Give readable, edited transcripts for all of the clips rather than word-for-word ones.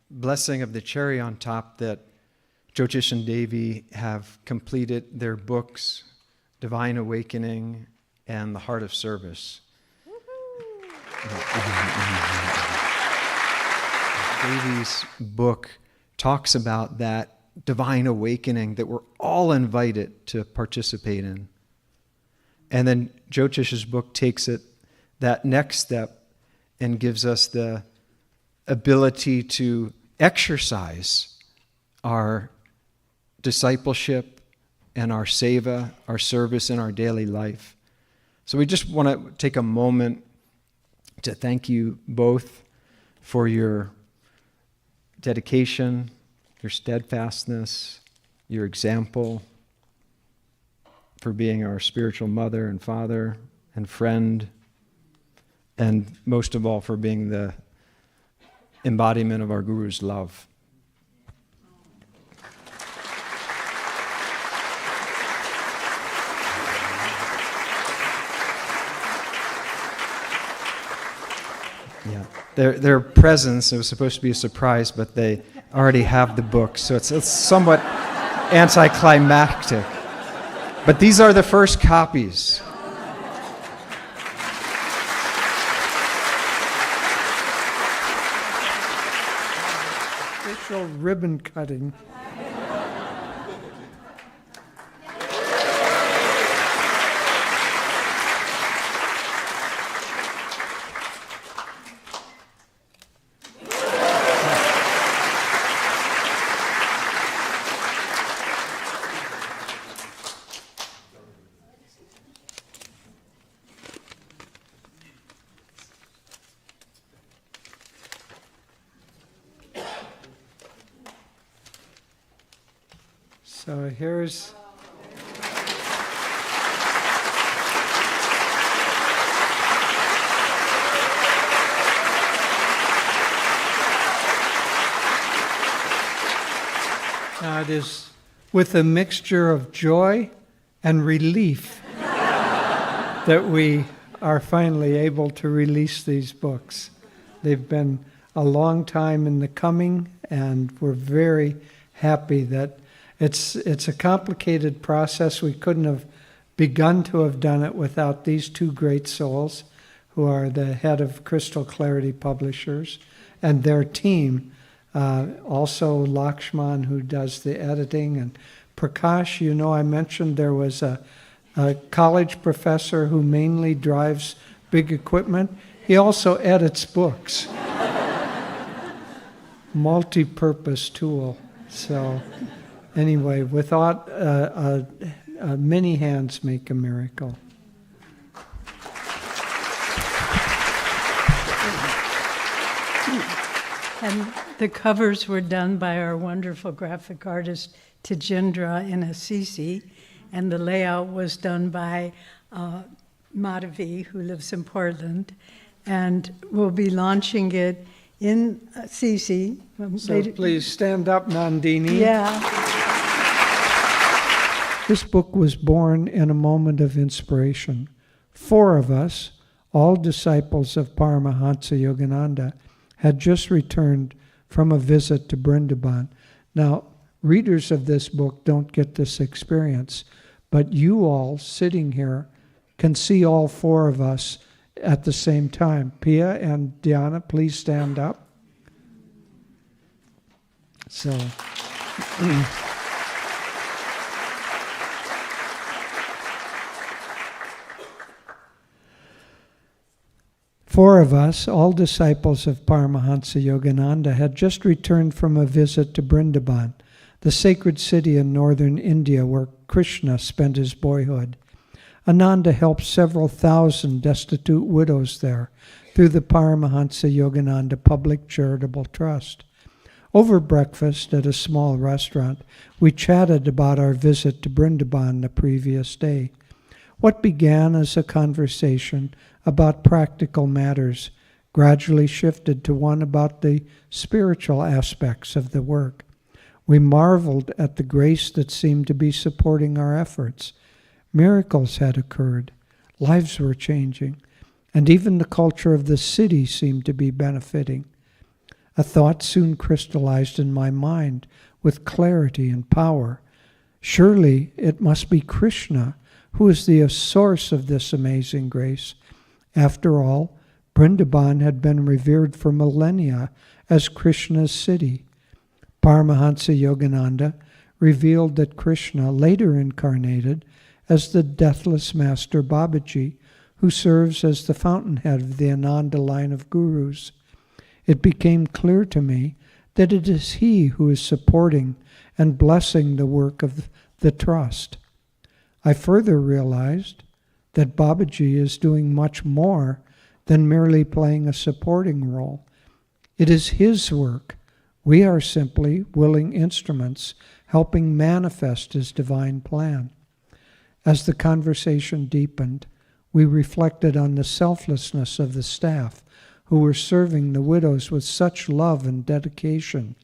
blessing of the cherry on top that Jyotish and Devi have completed their books, Divine Awakening and the Heart of Service. Devi's book talks about that divine awakening that we're all invited to participate in. And then Jyotish's book takes it that next step and gives us the ability to exercise our discipleship and our seva, our service in our daily life. So we just want to take a moment to thank you both for your dedication, your steadfastness, your example, for being our spiritual mother and father and friend, and most of all for being the embodiment of our Guru's love. Yeah, their presence, it was supposed to be a surprise, but they already have the book, so it's somewhat anticlimactic. But these are the first copies. Official ribbon cutting. So here's now it is with a mixture of joy and relief that we are finally able to release these books. They've been a long time in the coming, and we're very happy that it's a complicated process. We couldn't have begun to have done it without these two great souls who are the head of Crystal Clarity Publishers and their team. Also Lakshman, who does the editing, and Prakash. You know, I mentioned there was a college professor who mainly drives big equipment. He also edits books. Multi-purpose tool. So anyway, without many hands make a miracle. And the covers were done by our wonderful graphic artist Tejendra in Assisi, and the layout was done by Madhavi, who lives in Portland, and we'll be launching it in Assisi. So please stand up, Nandini. Yeah. This book was born in a moment of inspiration. 4 of us, all disciples of Paramhansa Yogananda, had just returned from a visit to Brindaban. Now, readers of this book don't get this experience, but you all sitting here can see all 4 of us at the same time. Pia and Diana, please stand up. So, four of us, all disciples of Paramhansa Yogananda, had just returned from a visit to Brindaban, the sacred city in northern India where Krishna spent his boyhood. Ananda helped several thousand destitute widows there through the Paramhansa Yogananda Public Charitable Trust. Over breakfast at a small restaurant, we chatted about our visit to Brindaban the previous day. What began as a conversation about practical matters gradually shifted to one about the spiritual aspects of the work. We marveled at the grace that seemed to be supporting our efforts. Miracles had occurred, lives were changing, and even the culture of the city seemed to be benefiting. A thought soon crystallized in my mind with clarity and power. Surely it must be Krishna who is the source of this amazing grace. After all, Vrindavan had been revered for millennia as Krishna's city. Paramhansa Yogananda revealed that Krishna later incarnated as the deathless Master Babaji, who serves as the fountainhead of the Ananda line of gurus. It became clear to me that it is he who is supporting and blessing the work of the trust. I further realized that Babaji is doing much more than merely playing a supporting role. It is his work. We are simply willing instruments helping manifest his divine plan. As the conversation deepened, we reflected on the selflessness of the staff who were serving the widows with such love and dedication.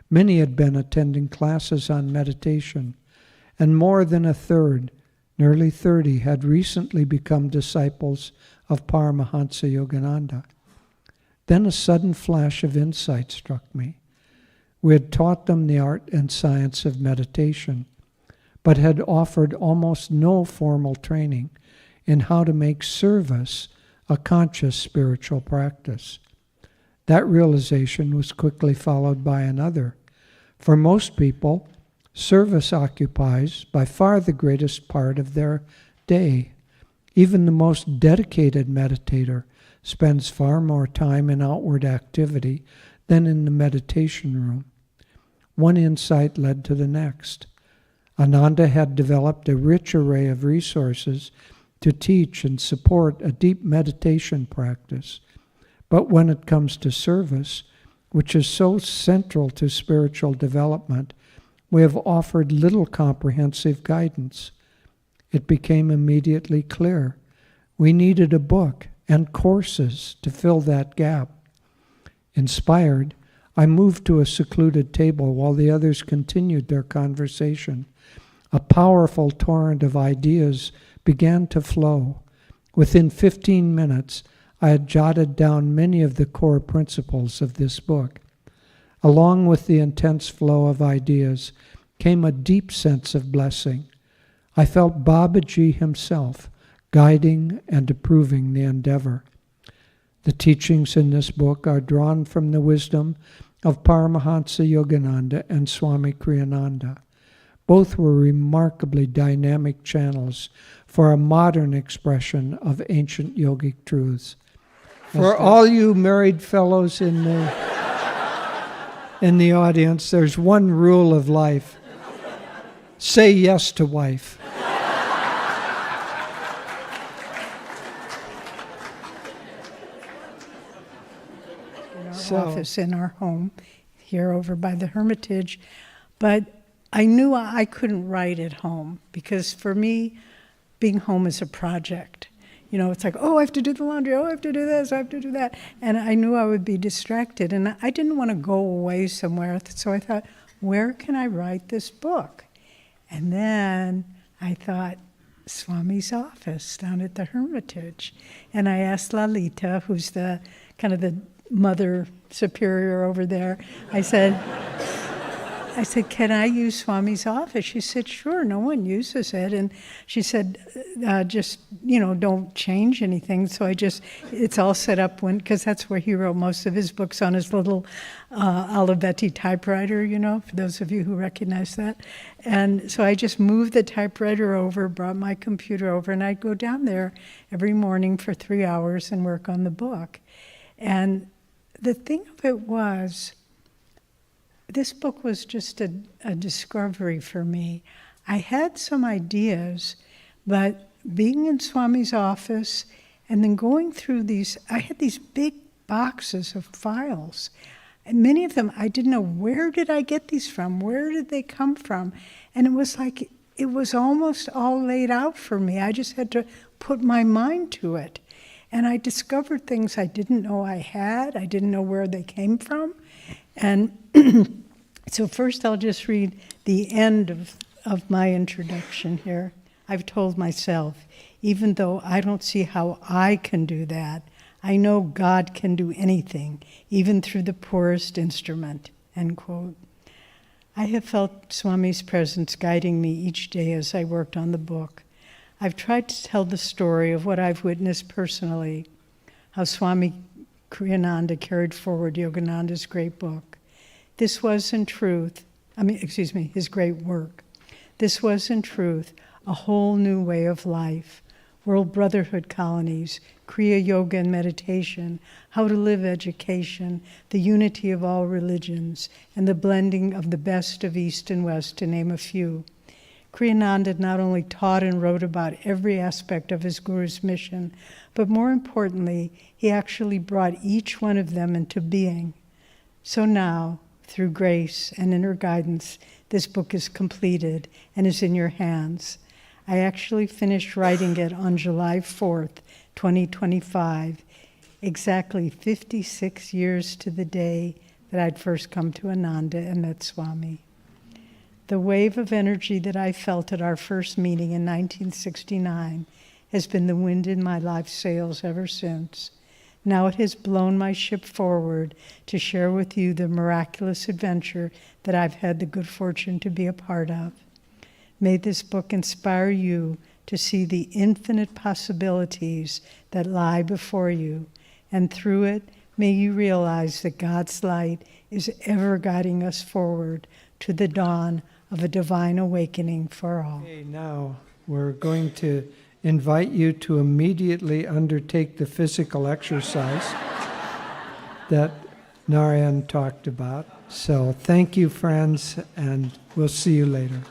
Many had been attending classes on meditation, and more than a third, nearly 30, had recently become disciples of Paramhansa Yogananda. Then a sudden flash of insight struck me. We had taught them the art and science of meditation, but had offered almost no formal training in how to make service a conscious spiritual practice. That realization was quickly followed by another. For most people, service occupies by far the greatest part of their day. Even the most dedicated meditator spends far more time in outward activity than in the meditation room. One insight led to the next. Ananda had developed a rich array of resources to teach and support a deep meditation practice. But when it comes to service, which is so central to spiritual development, we have offered little comprehensive guidance. It became immediately clear we needed a book and courses to fill that gap. Inspired, I moved to a secluded table while the others continued their conversation. A powerful torrent of ideas began to flow. Within 15 minutes, I had jotted down many of the core principles of this book. Along with the intense flow of ideas came a deep sense of blessing. I felt Babaji himself guiding and approving the endeavor. The teachings in this book are drawn from the wisdom of Paramhansa Yogananda and Swami Kriyananda. Both were remarkably dynamic channels for a modern expression of ancient yogic truths. For all you married fellows in the audience, there's one rule of life. Say yes to wife. Office in our home here over by the Hermitage, but I knew I couldn't write at home because for me, being home is a project. You know, it's like, oh, I have to do the laundry, oh, I have to do this, I have to do that. And I knew I would be distracted, and I didn't want to go away somewhere, so I thought, where can I write this book? And then I thought, Swami's office down at the Hermitage. And I asked Lalita, who's the kind of the mother superior over there, I said, can I use Swami's office? She said, sure, no one uses it. And she said, just, don't change anything. So it's all set up because that's where he wrote most of his books, on his little Olivetti typewriter, for those of you who recognize that. And so I just moved the typewriter over, brought my computer over, and I'd go down there every morning for 3 hours and work on the book. And the thing of it was, this book was just a discovery for me. I had some ideas, but being in Swami's office and then going through these, I had these big boxes of files. And many of them, I didn't know, where did I get these from? Where did they come from? And it was like, it was almost all laid out for me. I just had to put my mind to it. And I discovered things I didn't know I had. I didn't know where they came from. And so first I'll just read the end of my introduction here. I've told myself, even though I don't see how I can do that, I know God can do anything, even through the poorest instrument, end quote. I have felt Swami's presence guiding me each day as I worked on the book. I've tried to tell the story of what I've witnessed personally, how Swami Kriyananda carried forward Yogananda's great book. This was in truth, his great work. This was in truth a whole new way of life. World Brotherhood colonies, Kriya Yoga and meditation, how to live education, the unity of all religions, and the blending of the best of East and West, to name a few. Kriyananda not only taught and wrote about every aspect of his Guru's mission, but more importantly, he actually brought each one of them into being. So now, through grace and inner guidance, this book is completed and is in your hands. I actually finished writing it on July 4th, 2025, exactly 56 years to the day that I'd first come to Ananda and met Swami. The wave of energy that I felt at our first meeting in 1969 has been the wind in my life's sails ever since. Now it has blown my ship forward to share with you the miraculous adventure that I've had the good fortune to be a part of. May this book inspire you to see the infinite possibilities that lie before you, and through it, may you realize that God's light is ever guiding us forward to the dawn of a divine awakening for all. Okay, now we're going to invite you to immediately undertake the physical exercise that Narayan talked about. So thank you, friends, and we'll see you later.